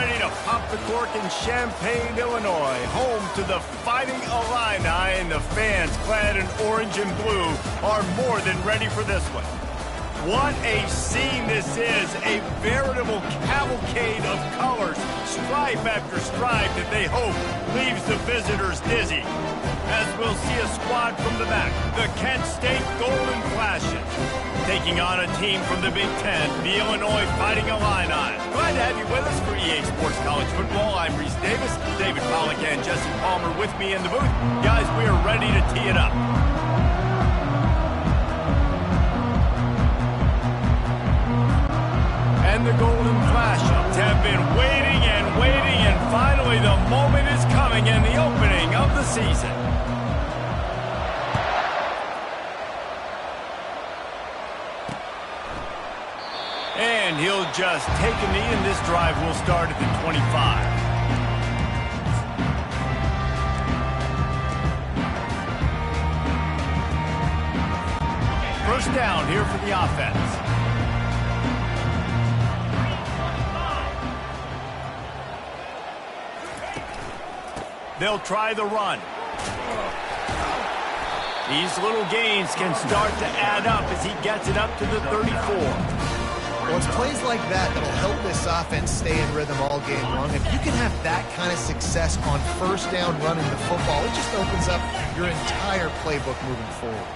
ready to pop the cork in Champaign, Illinois, home to the Fighting Illini, and the fans clad in orange and blue are more than ready for this one. What a scene this is, a veritable cavalcade of colors, stripe after stripe that they hope leaves the visitors dizzy. As we'll see a squad from the back, the Kent State Golden Flashes, taking on a team from the Big Ten, the Illinois Fighting Illini. Glad to have you with us for EA Sports College Football. I'm Reese Davis, David Pollack and Jesse Palmer with me in the booth. Guys, we are ready to tee it up. And the Golden Flashes have been waiting and waiting, and finally the moment is coming in the opening of the season. And he'll just take a knee, and this drive will start at the 25. First down here for the offense. They'll try the run. These little gains can start to add up as he gets it up to the 34. Well, it's plays like that that'll help this offense stay in rhythm all game long. If you can have that kind of success on first down running the football, it just opens up your entire playbook moving forward.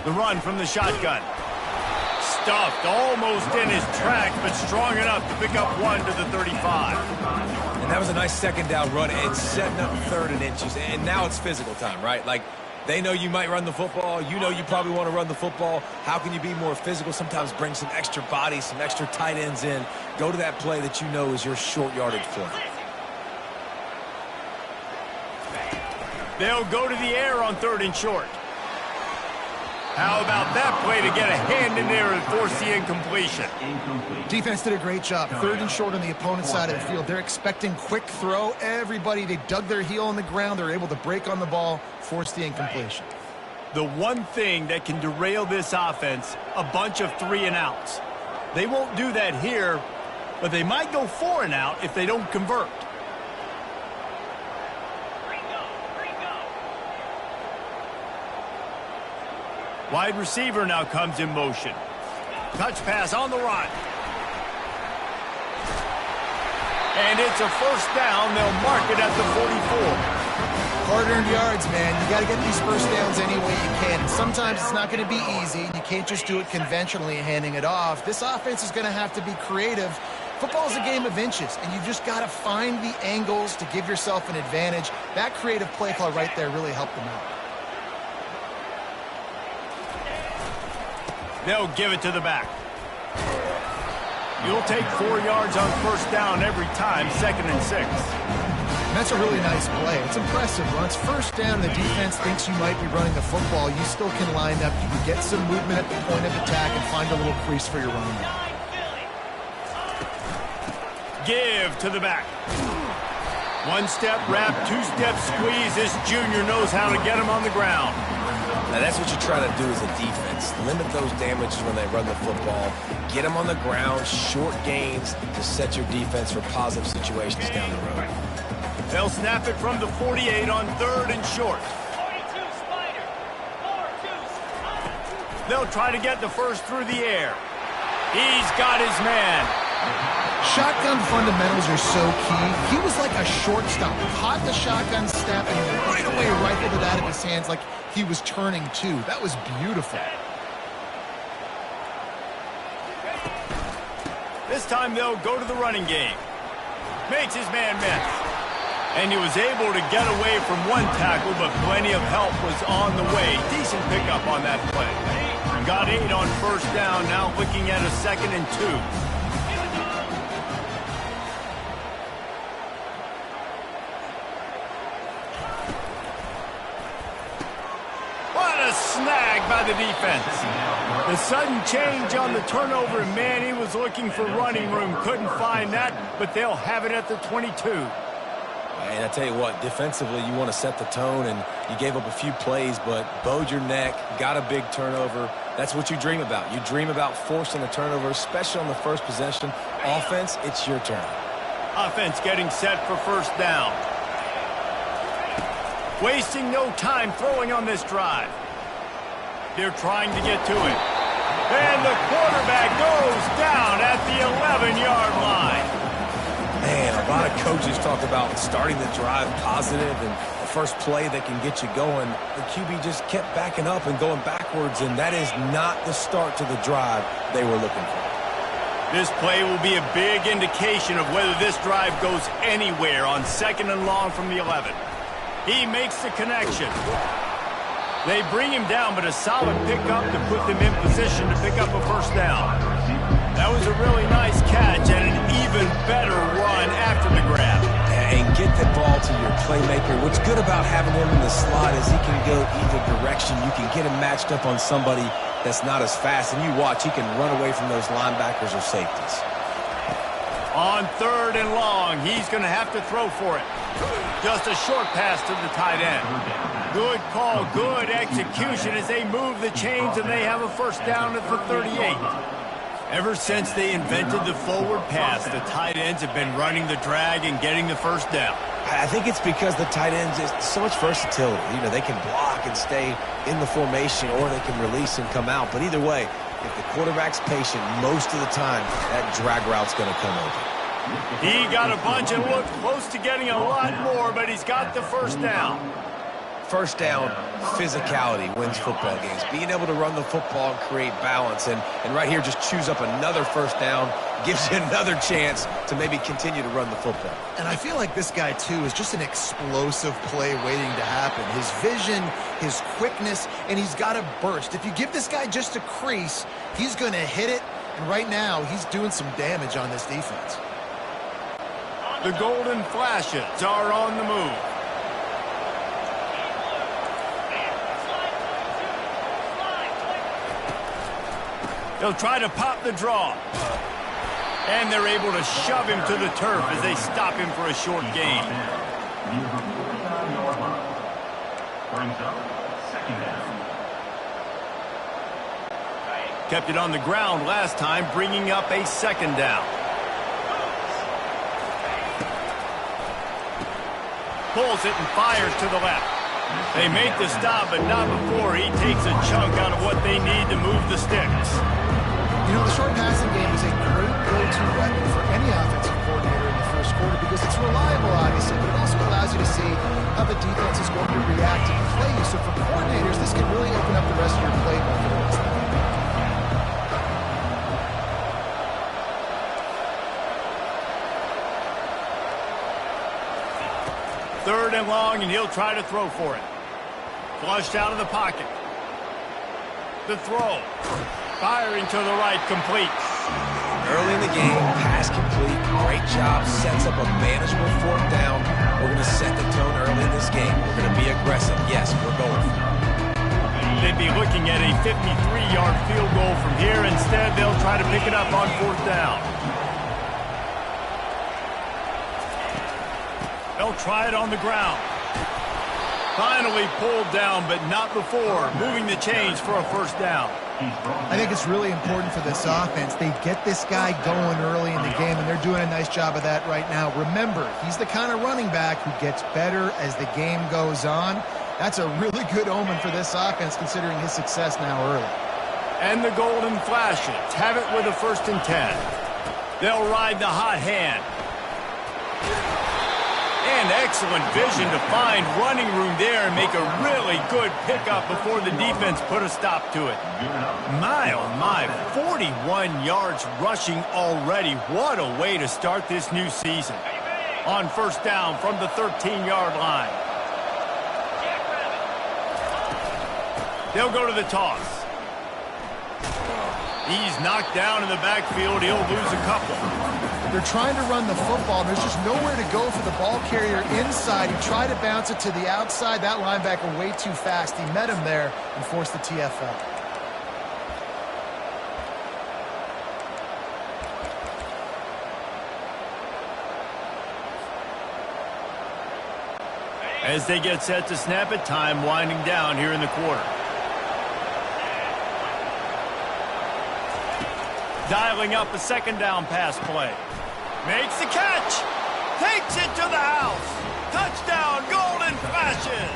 The run from the shotgun. Stuffed almost in his tracks, but strong enough to pick up one to the 35. And that was a nice second down run. It's setting up third and inches, and now it's physical time, right? Like, they know you might run the football. You know you probably want to run the football. How can you be more physical? Sometimes bring some extra bodies, some extra tight ends in. Go to that play that you know is your short yardage play. They'll go to the air on third and short. How about that play to get a hand in there and force the incompletion? Defense did a great job. Third and short on the opponent's side of the field. They're expecting quick throw. Everybody, they dug their heel on the ground. They're able to break on the ball, force the incompletion. The one thing that can derail this offense, a bunch of 3 and outs. They won't do that here, but they might go 4 and out if they don't convert. Wide receiver now comes in motion. Touch pass on the run. And it's a first down. They'll mark it at the 44. Hard-earned yards, man. You got to get these first downs any way you can. And sometimes it's not going to be easy. You can't just do it conventionally handing it off. This offense is going to have to be creative. Football is a game of inches, and you just got to find the angles to give yourself an advantage. That creative play call right there really helped them out. They'll give it to the back. You'll take 4 yards on first down every time, 2nd and 6. That's a really nice play. It's impressive. Once first down and the defense thinks you might be running the football, you still can line up. You can get some movement at the point of attack and find a little crease for your running back. Give to the back. 1-step wrap, 2-step squeeze. This junior knows how to get him on the ground. Now, that's what you try to do as a defense. Limit those damages when they run the football. Get them on the ground, short gains to set your defense for positive situations down the road. They'll snap it from the 48 on third and short. They'll try to get the first through the air. He's got his man. Shotgun fundamentals are so key. He was like a shortstop. Caught the shotgun snap and right away rifled it out of his hands like he was turning too. That was beautiful. This time they'll go to the running game. Makes his man miss. And he was able to get away from one tackle, but plenty of help was on the way. Decent pickup on that play. Got 8 on first down, now looking at a 2nd and 2. Snag by the defense. The sudden change on the turnover, and man, he was looking for running room. Couldn't find that, but they'll have it at the 22. And I tell you what, defensively, you want to set the tone, and you gave up a few plays, but bowed your neck, got a big turnover. That's what you dream about. You dream about forcing a turnover, especially on the first possession. Offense, it's your turn. Offense getting set for first down. Wasting no time throwing on this drive. They're trying to get to it. And the quarterback goes down at the 11-yard line. Man, a lot of coaches talk about starting the drive positive and the first play that can get you going. The QB just kept backing up and going backwards, and that is not the start to the drive they were looking for. This play will be a big indication of whether this drive goes anywhere on 2nd and long from the 11. He makes the connection. They bring him down, but a solid pickup to put them in position to pick up a first down. That was a really nice catch and an even better run after the grab. And get the ball to your playmaker. What's good about having him in the slot is he can go either direction. You can get him matched up on somebody that's not as fast, and you watch, he can run away from those linebackers or safeties. On 3rd and long, he's going to have to throw for it. Just a short pass to the tight end. Good call, good execution as they move the chains, and they have a first down at the 38. Ever since they invented the forward pass, the tight ends have been running the drag and getting the first down. I think it's because the tight ends is so much versatility. You know, they can block and stay in the formation, or they can release and come out. But either way, if the quarterback's patient, most of the time, that drag route's going to come over. He got a bunch and looked close to getting a lot more, but he's got the first down. First down, physicality wins football games. Being able to run the football and create balance. And right here, just choose up another first down, gives you another chance to maybe continue to run the football. And I feel like this guy, too, is just an explosive play waiting to happen. His vision, his quickness, and he's got a burst. If you give this guy just a crease, he's going to hit it. And right now, he's doing some damage on this defense. The Golden Flashes are on the move. They'll try to pop the draw. And they're able to shove him to the turf as they stop him for a short gain. Kept it on the ground last time, bringing up a 2nd down. Pulls it and fires to the left. They make the stop, but not before he takes a chunk out of what they need to move the sticks. You know, the short passing game is a great go-to weapon for any offensive coordinator in the first quarter because it's reliable, obviously, but it also allows you to see how the defense is going to react and play you. So for coordinators, this can really open up the rest of your playbook for the rest of the game. 3rd and long, and he'll try to throw for it. Flushed out of the pocket. The throw. Firing to the right, complete. Early in the game, pass complete. Great job. Sets up a manageable 4th down. We're going to set the tone early in this game. We're going to be aggressive. Yes, we're going for it. They'd be looking at a 53-yard field goal from here. Instead, they'll try to pick it up on 4th down. They'll try it on the ground. Finally pulled down, but not before moving the chains for a first down. I think it's really important for this offense. They get this guy going early in the game, and they're doing a nice job of that right now. Remember, he's the kind of running back who gets better as the game goes on. That's a really good omen for this offense, considering his success now early. And the Golden Flashes have it with a 1st and 10. They'll ride the hot hand. And excellent vision to find running room there and make a really good pickup before the defense put a stop to it. My, oh my, 41 yards rushing already. What a way to start this new season. On 1st down from the 13-yard line. They'll go to the toss. He's knocked down in the backfield. He'll lose a couple. They're trying to run the football, and there's just nowhere to go for the ball carrier inside. He tried to bounce it to the outside. That linebacker way too fast. He met him there and forced the TFL. As they get set to snap it, time winding down here in the quarter. Dialing up a second down pass play. Makes the catch. Takes it to the house. Touchdown, Golden Flashes.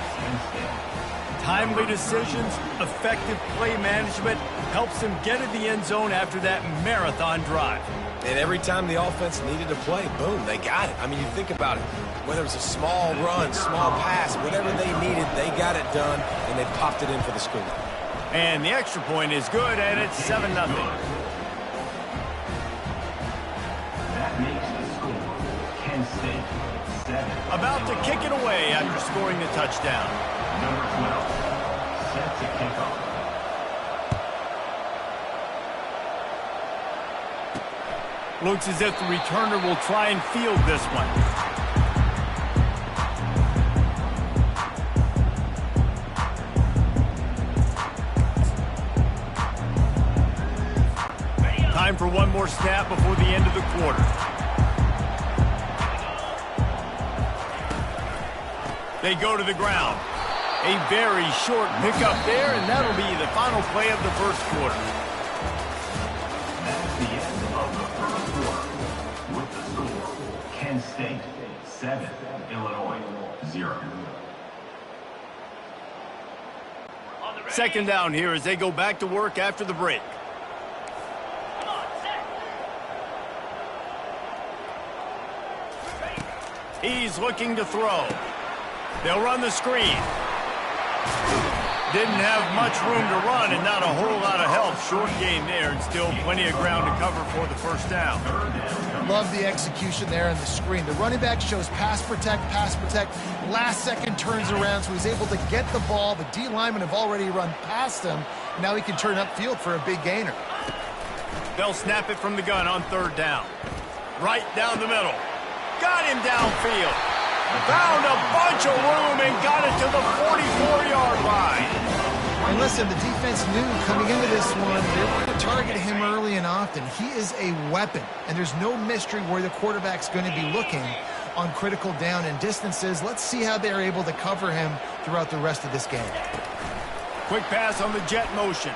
Timely decisions, effective play management helps them get in the end zone after that marathon drive. And every time the offense needed a play, boom, they got it. I mean, you think about it. Whether it was a small run, small pass, whatever they needed, they got it done, and they popped it in for the score. And the extra point is good, and it's 7-0. That makes the score Kent State 7. About to kick it away after scoring the touchdown. Number 12, set to kick off. Looks as if the returner will try and field this one. Time for one more snap before the end of the quarter. They go to the ground. A very short pickup there, and that'll be the final play of the first quarter. That's the end of the first quarter. With the score, Kent State 7, Illinois 0. Second down here as they go back to work after the break. He's looking to throw. They'll run the screen. Didn't have much room to run and not a whole lot of help. Short game there and still plenty of ground to cover for the first down. Love the execution there on the screen. The running back shows pass protect, last second turns around, so he's able to get the ball. The D linemen have already run past him. Now he can turn upfield for a big gainer. They'll snap it from the gun on third down. Right down the middle. Got him downfield. Found a bunch of room and got it to the 44-yard line. And listen, the defense knew coming into this one, they were going to target him early and often. He is a weapon, and there's no mystery where the quarterback's going to be looking on critical down and distances. Let's see how they're able to cover him throughout the rest of this game. Quick pass on the jet motion.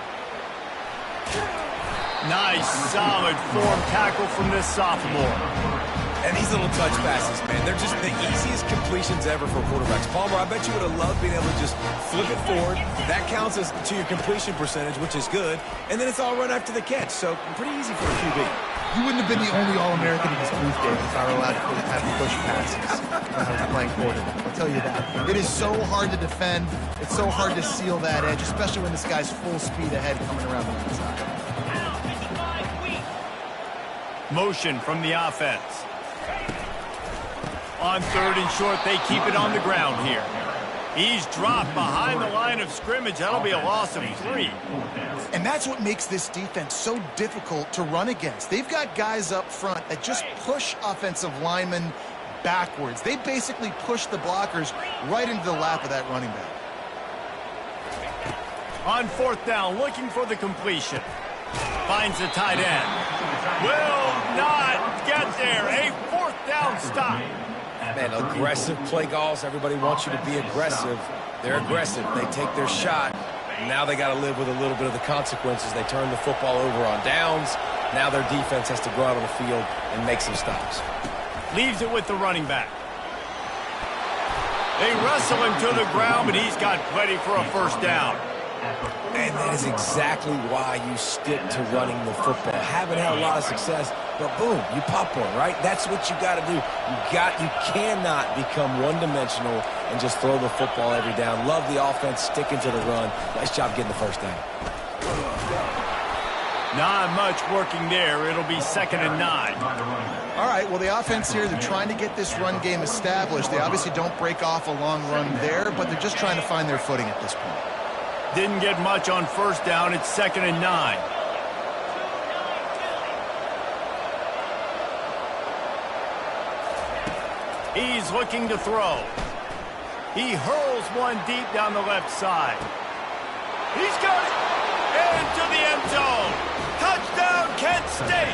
Nice, solid form tackle from this sophomore. And these little touch passes, man, they're just the easiest completions ever for quarterbacks. Palmer, I bet you would have loved being able to just flip it forward. That counts as to your completion percentage, which is good. And then it's all run after the catch, so pretty easy for a QB. You wouldn't have been the only All-American in this booth, Dave, if I were allowed to have push passes when I was playing quarterback. I'll tell you that. It is so hard to defend. It's so hard to seal that edge, especially when this guy's full speed ahead coming around the outside. Motion from the offense. On third and short, they keep it on the ground here. He's dropped behind the line of scrimmage. That'll be a loss of 3. And that's what makes this defense so difficult to run against. They've got guys up front that just push offensive linemen backwards. They basically push the blockers right into the lap of that running back. On fourth down, looking for the completion. Finds the tight end. Will not get there. A fourth down stop. Man, aggressive play calls. Everybody wants you to be aggressive. They're aggressive. They take their shot. Now they got to live with a little bit of the consequences. They turn the football over on downs. Now their defense has to go out on the field and make some stops. Leaves it with the running back. They wrestle him to the ground, but he's got plenty for a first down. And that is exactly why you stick to running the football. Haven't had a lot of success, but boom, you pop one, right? That's what you got to do. You cannot become one-dimensional and just throw the football every down. Love the offense, sticking to the run. Nice job getting the first down. Not much working there. It'll be 2nd and 9. All right, well, the offense here, they're trying to get this run game established. They obviously don't break off a long run there, but they're just trying to find their footing at this point. Didn't get much on first down. It's 2nd and 9. He's looking to throw. He hurls one deep down the left side. He's got it. Into the end zone. Touchdown, Kent State.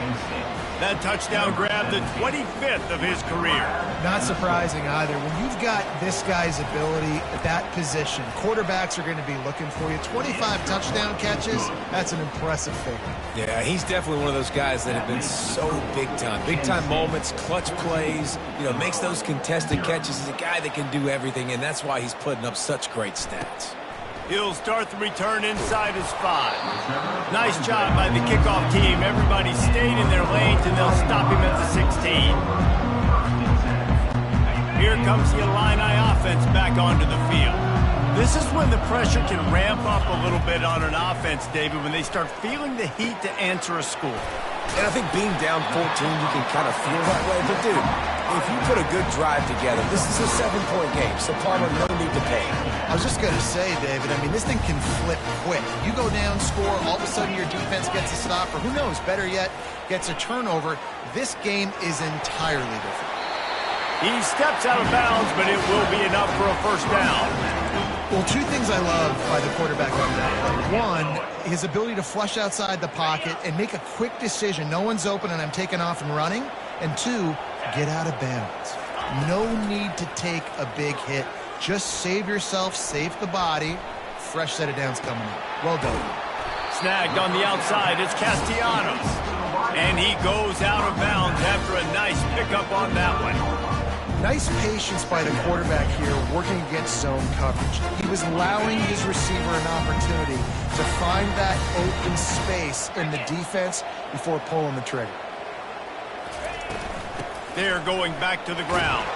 Kent State That touchdown grabbed the 25th of his career. Not surprising either. When you've got this guy's ability at that position, quarterbacks are going to be looking for you. 25 touchdown catches, that's an impressive figure. Yeah, he's definitely one of those guys that have been so big time. Big time moments, clutch plays, makes those contested catches. He's a guy that can do everything, and that's why he's putting up such great stats. He'll start the return inside his 5. Nice job by the kickoff team. Everybody stayed in their lanes, and they'll stop him at the 16. Here comes the Illini offense back onto the field. This is when the pressure can ramp up a little bit on an offense, David, when they start feeling the heat to answer a score. And I think being down 14, you can kind of feel that way. But, dude, if you put a good drive together, this is a 7-point game, so Palmer, no need to pay. I was just going to say, David, this thing can flip quick. You go down, score, all of a sudden your defense gets a stop, or who knows, better yet, gets a turnover. This game is entirely different. He steps out of bounds, but it will be enough for a first down. Well, two things I love by the quarterback on that play. One, his ability to flush outside the pocket and make a quick decision. No one's open and I'm taking off and running. And two, get out of bounds. No need to take a big hit. Just save yourself, save the body. Fresh set of downs coming up. Well done. Snagged on the outside, it's Castellanos. And he goes out of bounds after a nice pickup on that one. Nice patience by the quarterback here working against zone coverage. He was allowing his receiver an opportunity to find that open space in the defense before pulling the trigger. They're going back to the ground.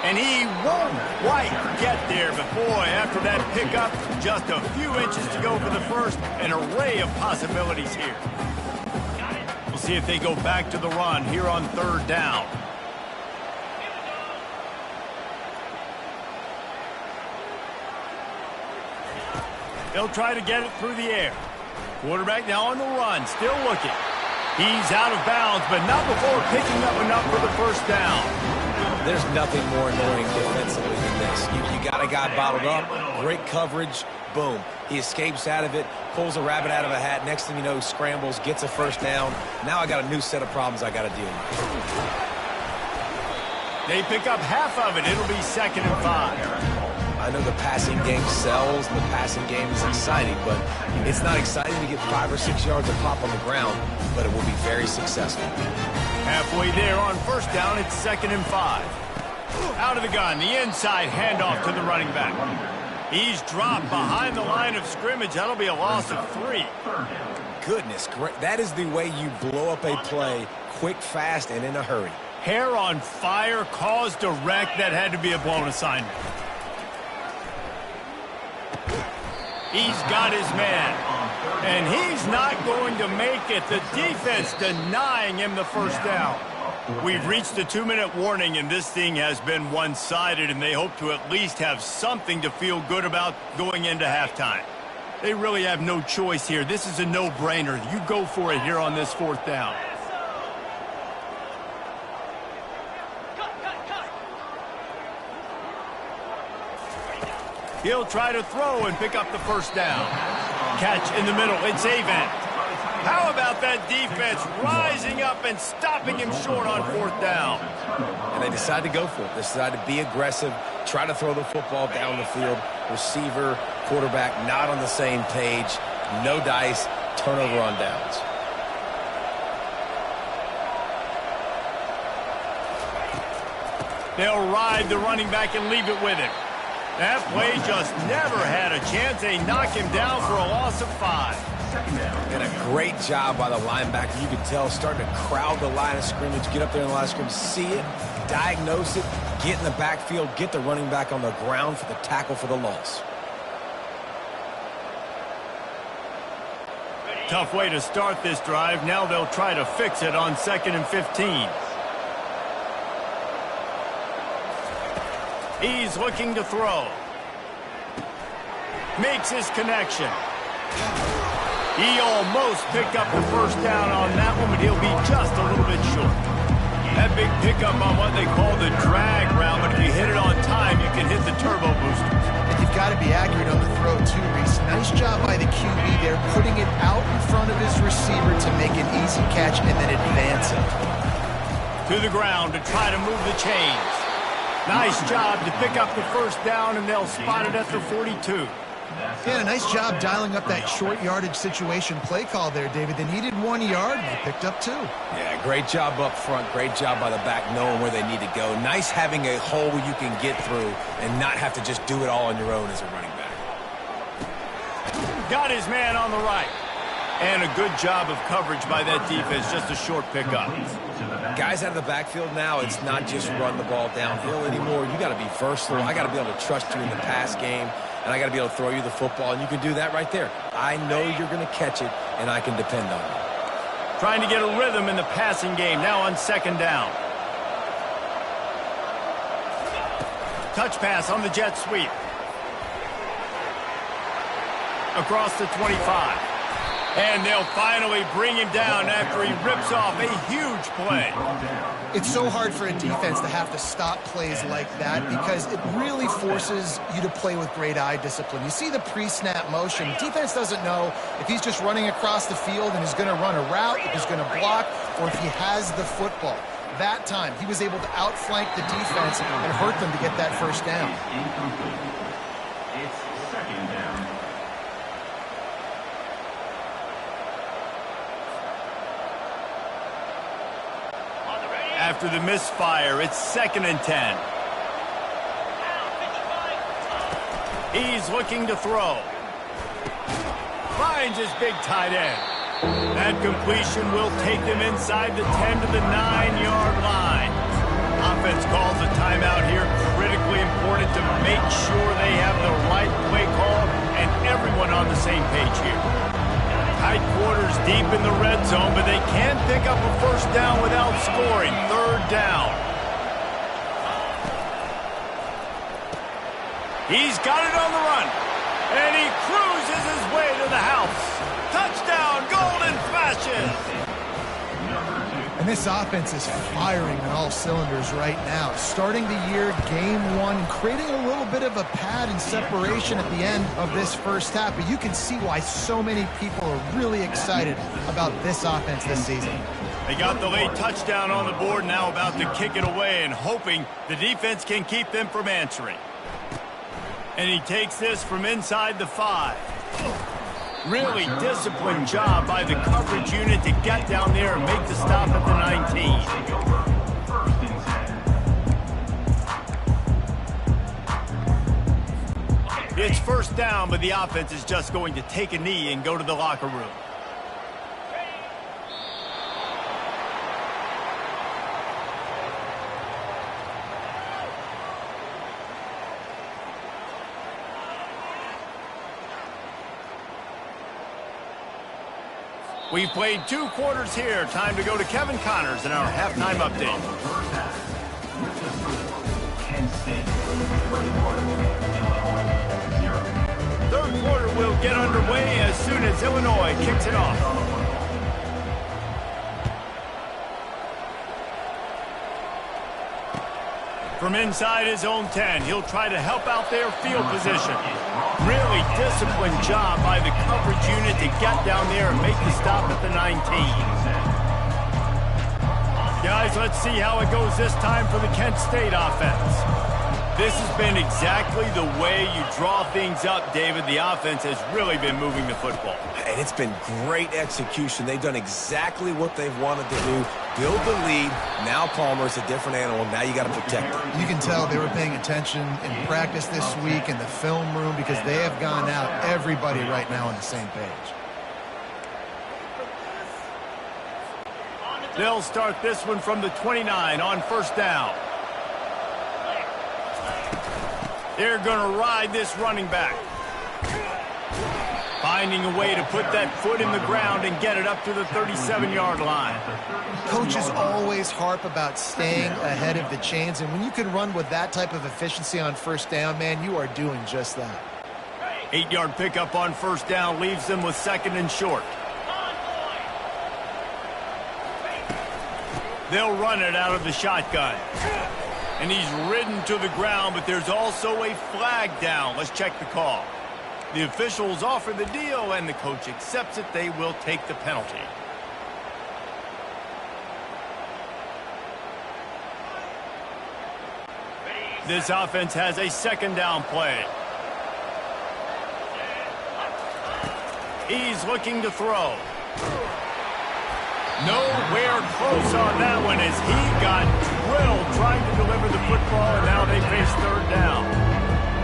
And he won't quite get there, but boy, after that pickup, just a few inches to go for the first. An array of possibilities here. We'll see if they go back to the run here on 3rd down. They'll try to get it through the air. Quarterback now on the run, still looking. He's out of bounds, but not before picking up enough for the first down. There's nothing more annoying defensively than this. You got a guy bottled up, great coverage, boom. He escapes out of it, pulls a rabbit out of a hat. Next thing you know, he scrambles, gets a first down. Now I got a new set of problems I got to deal with. They pick up half of it. It'll be 2nd and 5. I know the passing game sells and the passing game is exciting, but it's not exciting to get 5 or 6 yards of pop on the ground, but it will be very successful. Halfway there on 1st down, it's 2nd and 5. Out of the gun, the inside handoff to the running back. He's dropped behind the line of scrimmage. That'll be a loss of 3. Goodness, great. That is the way you blow up a play quick, fast, and in a hurry. Hair on fire, cause direct. That had to be a blown assignment. He's got his man, and he's not going to make it. The defense denying him the first down. We've reached the 2-minute warning, and this thing has been one-sided, and they hope to at least have something to feel good about going into halftime. They really have no choice here. This is a no-brainer. You go for it here on this 4th down. He'll try to throw and pick up the first down. Catch in the middle. It's Avent. How about that defense rising up and stopping him short on 4th down? And they decide to go for it. They decide to be aggressive, try to throw the football down the field. Receiver, quarterback not on the same page. No dice, turnover on downs. They'll ride the running back and leave it with him. That play just never had a chance. They knock him down for a loss of 5. And a great job by the linebacker. You can tell starting to crowd the line of scrimmage, get up there in the line of scrimmage, see it, diagnose it, get in the backfield, get the running back on the ground for the tackle for the loss. Tough way to start this drive. Now they'll try to fix it on 2nd and 15. He's looking to throw. Makes his connection. He almost picked up the first down on that one, but he'll be just a little bit short. That big pickup on what they call the drag route, but if you hit it on time, you can hit the turbo boosters. And you've got to be accurate on the throw too, Reese. Nice job by the QB there, putting it out in front of his receiver to make an easy catch and then advance it. To the ground to try to move the chains. Nice job to pick up the first down, and they'll spot it at the 42. Yeah, a nice job dialing up that short yardage situation play call there, David. They needed 1 yard, and they picked up 2. Yeah, great job up front. Great job by the back knowing where they need to go. Nice having a hole where you can get through and not have to just do it all on your own as a running back. Got his man on the right. And a good job of coverage by that defense. Just a short pickup. Guys out of the backfield now, it's not just run the ball downhill anymore. You got to be versatile. I got to be able to trust you in the pass game, and I got to be able to throw you the football, and you can do that right there. I know you're going to catch it, and I can depend on you. Trying to get a rhythm in the passing game, now on second down. Touch pass on the jet sweep. Across the 25. And they'll finally bring him down after he rips off a huge play. It's so hard for a defense to have to stop plays like that because it really forces you to play with great eye discipline. You see the pre-snap motion. Defense doesn't know if he's just running across the field and is going to run a route, if he's going to block, or if he has the football. That time, he was able to outflank the defense and hurt them to get that first down. It's second down. After the misfire, it's 2nd and 10. He's looking to throw. Finds his big tight end. That completion will take them inside the 10 to the 9-yard line. Offense calls a timeout here. Critically important to make sure they have the right play call and everyone on the same page here. Tight quarters deep in the red zone, but they can't pick up a first down without scoring. 3rd down. He's got it on the run, and he cruises his way to the house. Touchdown, Golden Flashes. And this offense is firing on all cylinders right now. Starting the year, game 1, creating a little bit of a pad and separation at the end of this first half. But you can see why so many people are really excited about this offense this season. They got the late touchdown on the board, now about to kick it away and hoping the defense can keep them from answering. And he takes this from inside the 5. Really disciplined job by the coverage unit to get down there and make the stop at the 19. It's first down, but the offense is just going to take a knee and go to the locker room. We've played 2 quarters here. Time to go to Kevin Connors in our halftime update. Third quarter will get underway as soon as Illinois kicks it off. From inside his own 10, he'll try to help out their field position. Really disciplined job by the coverage unit to get down there and make the stop at the 19. Guys, let's see how it goes this time for the Kent State offense. This has been exactly the way you draw things up, David. The offense has really been moving the football. And it's been great execution. They've done exactly what they've wanted to do. Build the lead. Now Palmer's a different animal. Now you got to protect him. You can tell they were paying attention in practice this week in the film room because they have gone out, everybody right now on the same page. They'll start this one from the 29 on first down. They're going to ride this running back. Finding a way to put that foot in the ground and get it up to the 37-yard line. Coaches always harp about staying ahead of the chains, and when you can run with that type of efficiency on first down, man, you are doing just that. 8-yard pickup on first down leaves them with 2nd and short. They'll run it out of the shotgun. And he's ridden to the ground, but there's also a flag down. Let's check the call. The officials offer the deal, and the coach accepts it. They will take the penalty. This offense has a second down play. He's looking to throw. Nowhere close on that one as he got drilled trying to deliver the football, and now they face third down.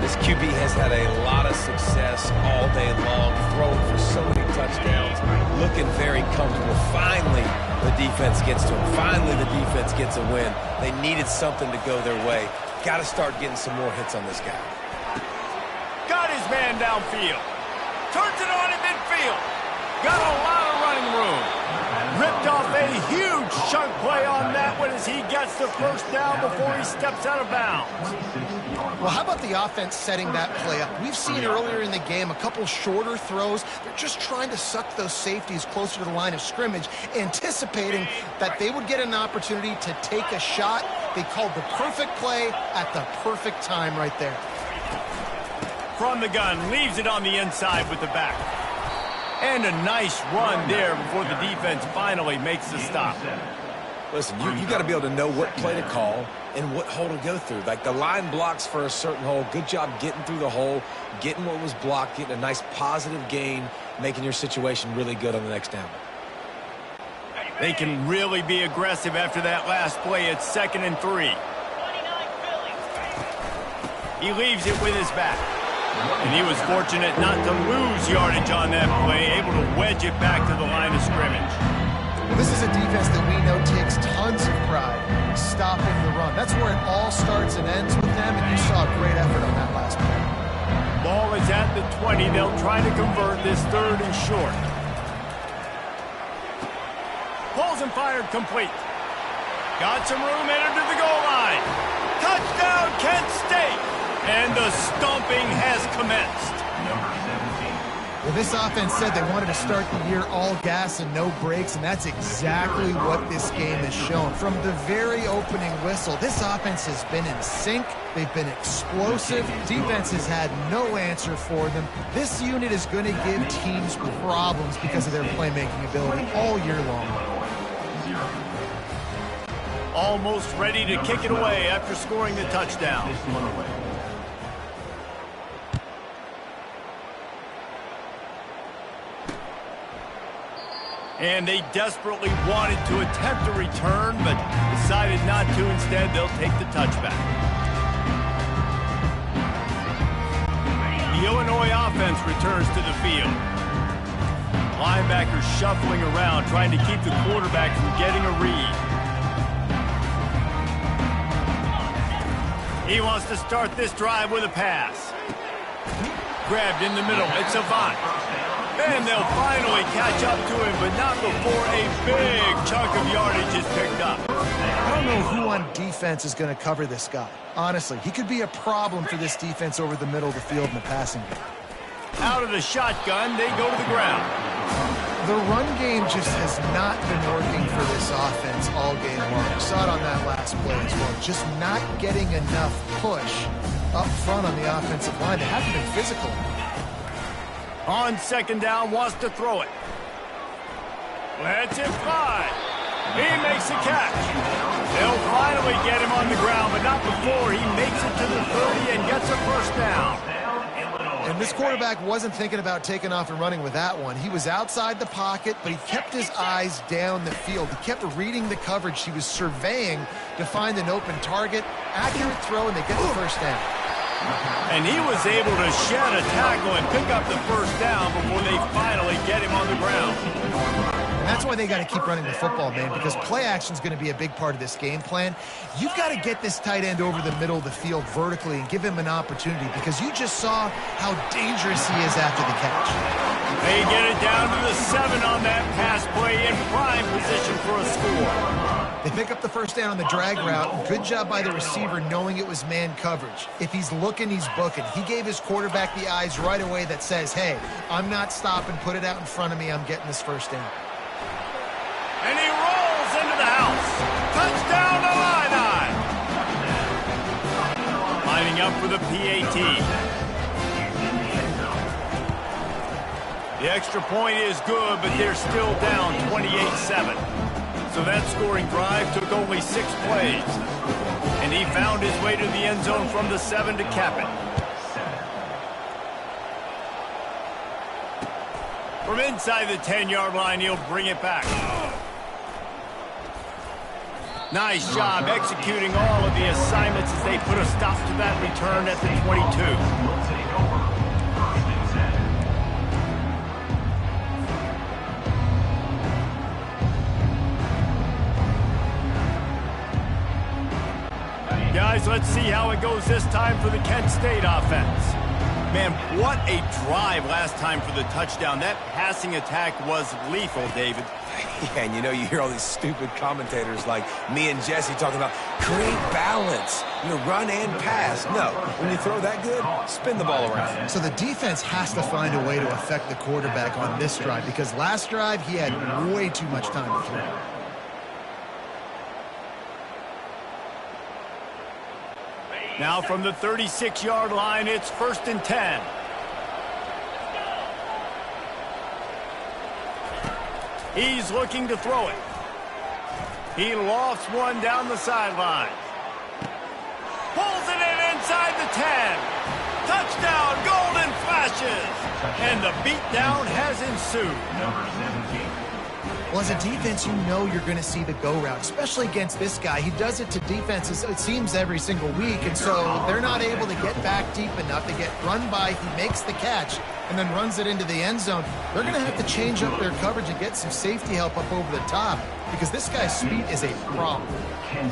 This QB has had a lot of success all day long, throwing for so many touchdowns, looking very comfortable. Finally, the defense gets to him. Finally, the defense gets a win. They needed something to go their way. Got to start getting some more hits on this guy. Got his man downfield. Turns it on in midfield. Got a lot of running room. Ripped off a huge chunk play on that one as he gets the first down before he steps out of bounds. Well, how about the offense setting that play up? We've seen earlier in the game a couple shorter throws. They're just trying to suck those safeties closer to the line of scrimmage, anticipating that they would get an opportunity to take a shot. They called the perfect play at the perfect time right there. From the gun, leaves it on the inside with the back. And a nice run there before the defense finally makes the stop. Listen, you got to be able to know what play to call and what hole to go through. Like the line blocks for a certain hole. Good job getting through the hole, getting what was blocked, getting a nice positive gain, making your situation really good on the next down. They can really be aggressive after that last play. It's 2nd and 3. He leaves it with his back. And he was fortunate not to lose yardage on that play, able to wedge it back to the line of scrimmage. Well, this is a defense that we know takes tons of pride stopping the run. That's where it all starts and ends with them, and you saw a great effort on that last play. Ball is at the 20. They'll try to convert this 3rd and short. Pulls and fired complete. Got some room, entered to the goal line. Touchdown, Kent State! And the stomping has commenced. Well, this offense said they wanted to start the year all gas and no brakes, and that's exactly what this game has shown. From the very opening whistle, this offense has been in sync. They've been explosive. Defense has had no answer for them. This unit is going to give teams problems because of their playmaking ability all year long. Almost ready to kick it away after scoring the touchdown. And they desperately wanted to attempt a return, but decided not to. Instead, they'll take the touchback. The Illinois offense returns to the field. Linebackers shuffling around, trying to keep the quarterback from getting a read. He wants to start this drive with a pass. Grabbed in the middle. It's Avant. And they'll finally catch up to him, but not before a big chunk of yardage is picked up. I don't know who on defense is going to cover this guy. Honestly, he could be a problem for this defense over the middle of the field in the passing game. Out of the shotgun, they go to the ground. The run game just has not been working for this offense all game long. We saw it on that last play as well. Just not getting enough push up front on the offensive line. They haven't been physical. On 2nd down, wants to throw it. Lets it fly. He makes the catch. They'll finally get him on the ground, but not before he makes it to the 30 and gets a first down. And this quarterback wasn't thinking about taking off and running with that one. He was outside the pocket, but he kept his eyes down the field. He kept reading the coverage. He was surveying to find an open target. Accurate throw, and they get the first down. And he was able to shed a tackle and pick up the first down before they finally get him on the ground. And that's why they got to keep running the football, man, because play action is going to be a big part of this game plan. You've got to get this tight end over the middle of the field vertically and give him an opportunity, because you just saw how dangerous he is after the catch. They get it down to the 7 on that pass play in prime position for a score. They pick up the first down on the drag route. Good job by the receiver knowing it was man coverage. If he's looking, he's booking. He gave his quarterback the eyes right away that says, hey, I'm not stopping. Put it out in front of me. I'm getting this first down. And he rolls into the house. Touchdown, Illini. Lining up for the PAT. The extra point is good, but they're still down 28-7. So that scoring drive took only 6 plays. And he found his way to the end zone from the 7 to cap it. From inside the 10-yard line, he'll bring it back. Nice job executing all of the assignments as they put a stop to that return at the 22. Guys, let's see how it goes this time for the Kent State offense. Man, what a drive last time for the touchdown. That passing attack was lethal, David. Yeah, and you know, you hear all these stupid commentators like me and Jesse talking about create balance, run and pass. No, when you throw that good, spin the ball around. So the defense has to find a way to affect the quarterback on this drive because last drive he had way too much time to throw. Now from the 36-yard line, it's 1st and 10. He's looking to throw it. He lofts one down the sideline. Pulls it in inside the 10. Touchdown, golden flashes. And the beatdown has ensued. Number 17. Well, as a defense, you know you're going to see the go route, especially against this guy. He does it to defenses, it seems, every single week, and so they're not able to get back deep enough. They get run by, he makes the catch, and then runs it into the end zone. They're going to have to change up their coverage and get some safety help up over the top because this guy's speed is a problem.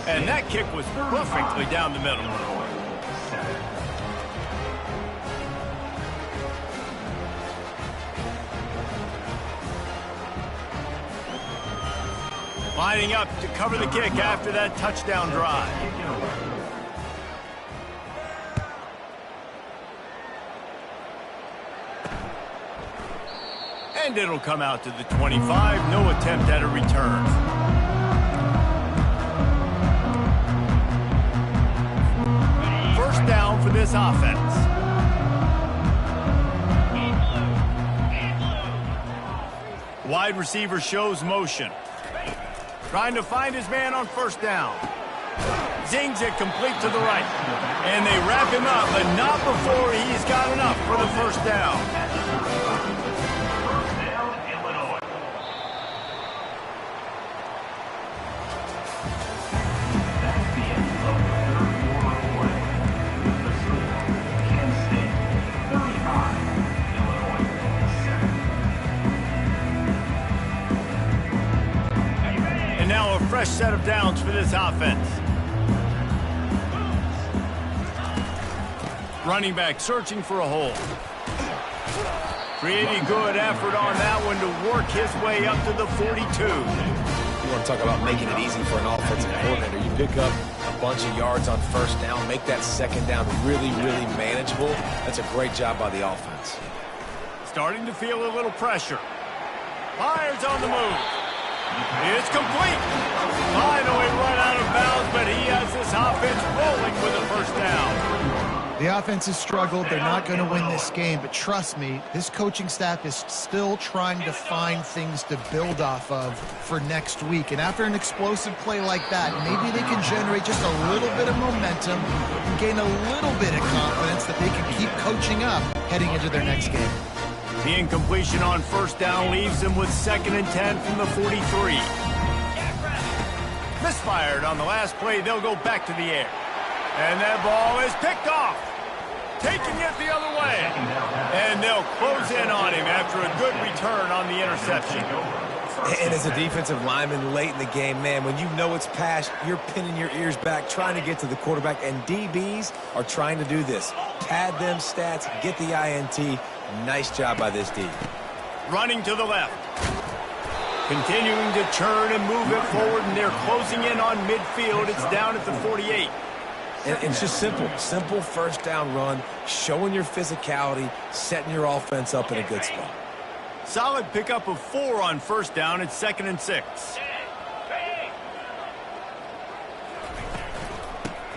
And that kick was perfectly down the middle. Lining up to cover the kick after that touchdown drive. And it'll come out to the 25. No attempt at a return. First down for this offense. Wide receiver shows motion. Trying to find his man on first down. Zings it complete to the right. And they wrap him up, but not before he's got enough for the first down. First down, Illinois. That's the end of the third quarter play. The score, Kent State 35, Illinois 7. And now a fresh set of downs for this offense. Running back searching for a hole. Pretty good effort on that one to work his way up to the 42. You want to talk about making it easy for an offensive coordinator. You pick up a bunch of yards on first down, make that second down really, really manageable. That's a great job by the offense. Starting to feel a little pressure. Myers on the move. It's complete. Finally run out of bounds, but he has this offense rolling with a first down. The offense has struggled. They're not going to win this game, but trust me, this coaching staff is still trying to find things to build off of for next week. And after an explosive play like that, maybe they can generate just a little bit of momentum and gain a little bit of confidence that they can keep coaching up heading into their next game. The incompletion on first down leaves them with 2nd and 10 from the 43. Misfired on the last play. They'll go back to the air. And that ball is picked off. Taking it the other way. And they'll close in on him after a good return on the interception. And as a defensive lineman late in the game, man, when you know it's passed, you're pinning your ears back, trying to get to the quarterback, and DBs are trying to do this. Pad them stats, get the INT. Nice job by this D. Running to the left. Continuing to churn and move it forward, and they're closing in on midfield. It's down at the 48. And it's just simple. Simple first down run, showing your physicality, setting your offense up in a good spot. Solid pickup of 4 on first down. It's 2nd and 6.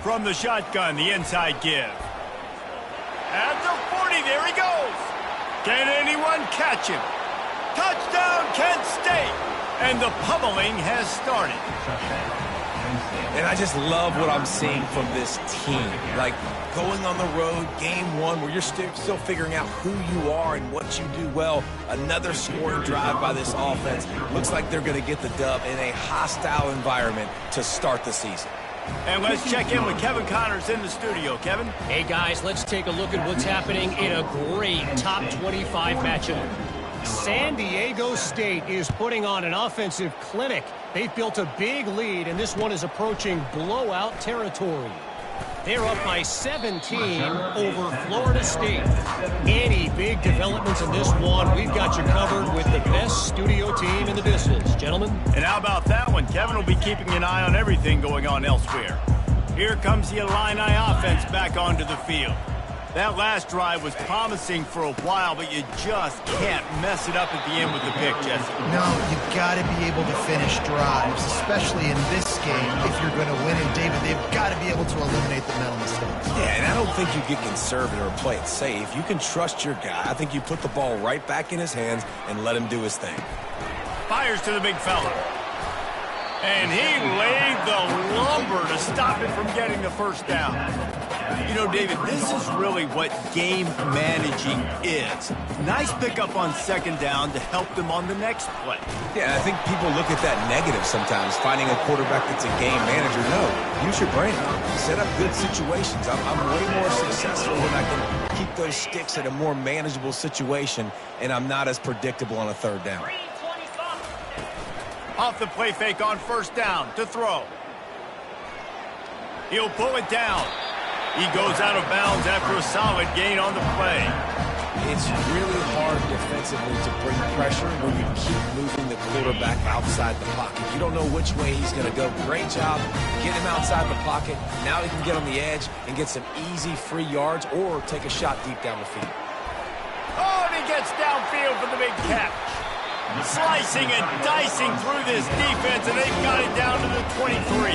From the shotgun, the inside give. there he goes. Can anyone catch him? Touchdown, Kent State. And the pummeling has started. And I just love what I'm seeing from this team. Like, going on the road, game one, where you're still figuring out who you are and what you do well. Another scoring drive by this offense. Looks like they're going to get the dub in a hostile environment to start the season. And let's check in with Kevin Connors in the studio. Kevin? Hey, guys, let's take a look at what's happening in a great top 25 matchup. San Diego State is putting on an offensive clinic. They've built a big lead, and this one is approaching blowout territory. They're up by 17 over Florida State. Any big developments in this one, we've got you covered with the best studio team in the business. Gentlemen? And how about that one? Kevin will be keeping an eye on everything going on elsewhere. Here comes the Illini offense back onto the field. That last drive was promising for a while, but you just can't mess it up at the end with the pick, Jesse. No, you've got to be able to finish drives, especially in this game. If you're going to win it, David, they've got to be able to eliminate the mental mistakes. Yeah, and I don't think you get conservative or play it safe. You can trust your guy. I think you put the ball right back in his hands and let him do his thing. Fires to the big fella. And he laid the lumber to stop it from getting the first down. You know, David, this is really what game managing is. Nice pickup on second down to help them on the next play. Yeah, I think people look at that negative sometimes, finding a quarterback that's a game manager. No, use your brain. Set up good situations. I'm way more successful when I can keep those sticks at a more manageable situation, and I'm not as predictable on a third down. Off the play fake on first down to throw. He'll pull it down. He goes out of bounds after a solid gain on the play. It's really hard defensively to bring pressure when you keep moving the quarterback outside the pocket. You don't know which way he's going to go. Great job. Get him outside the pocket. Now he can get on the edge and get some easy free yards or take a shot deep down the field. Oh, and he gets downfield for the big catch. Slicing and dicing through this defense, and they've got it down to the 23.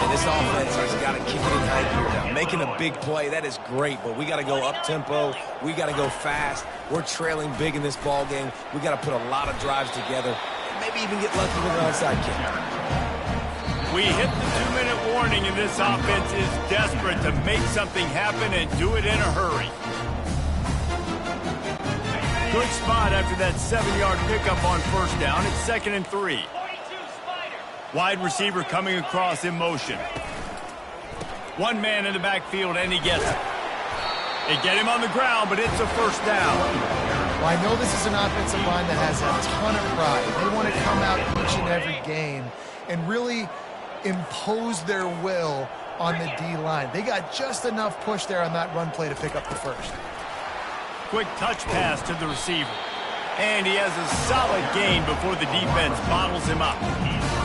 And this offense has got to kick it in high gear now. Making a big play, that is great, but we got to go up-tempo. We got to go fast. We're trailing big in this ball game. We got to put a lot of drives together and maybe even get lucky with an onside kick. We hit the 2-minute warning, and this offense is desperate to make something happen and do it in a hurry. Good spot after that 7-yard pickup on first down. It's 2nd and 3. Wide receiver coming across in motion. One man in the backfield, and he gets it. They get him on the ground, but it's a first down. Well, I know this is an offensive line that has a ton of pride. They want to come out each and every game and really impose their will on the D-line. They got just enough push there on that run play to pick up the first. Quick touch pass to the receiver. And he has a solid gain before the defense bottles him up.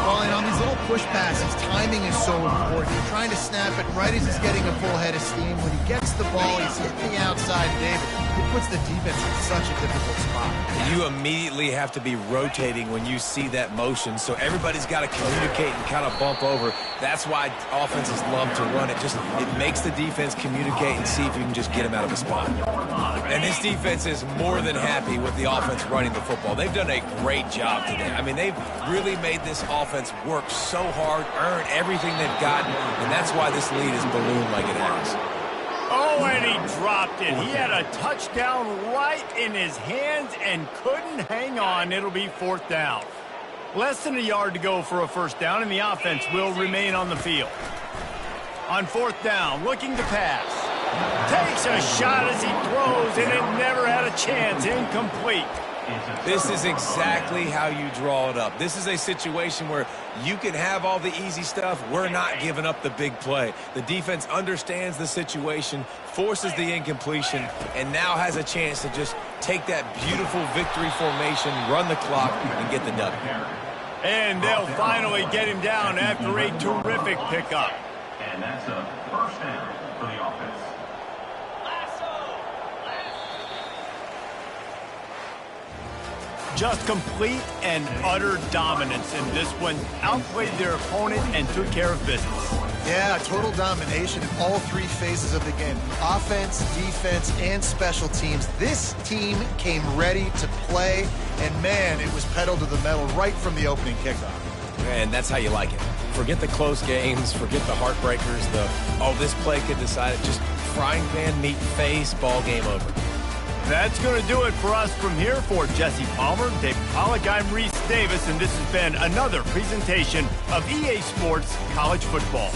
Well, and on these little push passes, timing is so important. You're trying to snap it right as he's getting a full head of steam. When he gets the ball, he's hitting the outside, David. He puts the defense in such a difficult spot. You immediately have to be rotating when you see that motion, so everybody's got to communicate and kind of bump over. That's why offenses love to run it. It makes the defense communicate and see if you can just get him out of a spot. And this defense is more than happy with the offense running the football. They've done a great job today. I mean, they've really made this offense work so hard, earn everything they've gotten, and that's why this lead is ballooned like it has. Oh, and he dropped it. He had a touchdown right in his hands and couldn't hang on. It'll be 4th down. Less than a yard to go for a first down, and the offense will remain on the field. On 4th down, looking to pass. Takes a shot as he throws, and it never had a chance. Incomplete. This is exactly how you draw it up. This is a situation where you can have all the easy stuff. We're not giving up the big play. The defense understands the situation, forces the incompletion, and now has a chance to just take that beautiful victory formation, run the clock, and get the dub. And they'll finally get him down after a terrific pickup. And that's a first down for the offense. Just complete and utter dominance in this one. Outplayed their opponent and took care of business. Yeah, total domination in all three phases of the game. Offense, defense, and special teams. This team came ready to play, and man, it was pedal to the metal right from the opening kickoff. And that's how you like it. Forget the close games, forget the heartbreakers, this play could decide it. Just frying pan, meat face, ball game over. That's going to do it for us from here. For Jesse Palmer, Dave Pollack, I'm Reese Davis, and this has been another presentation of EA Sports College Football.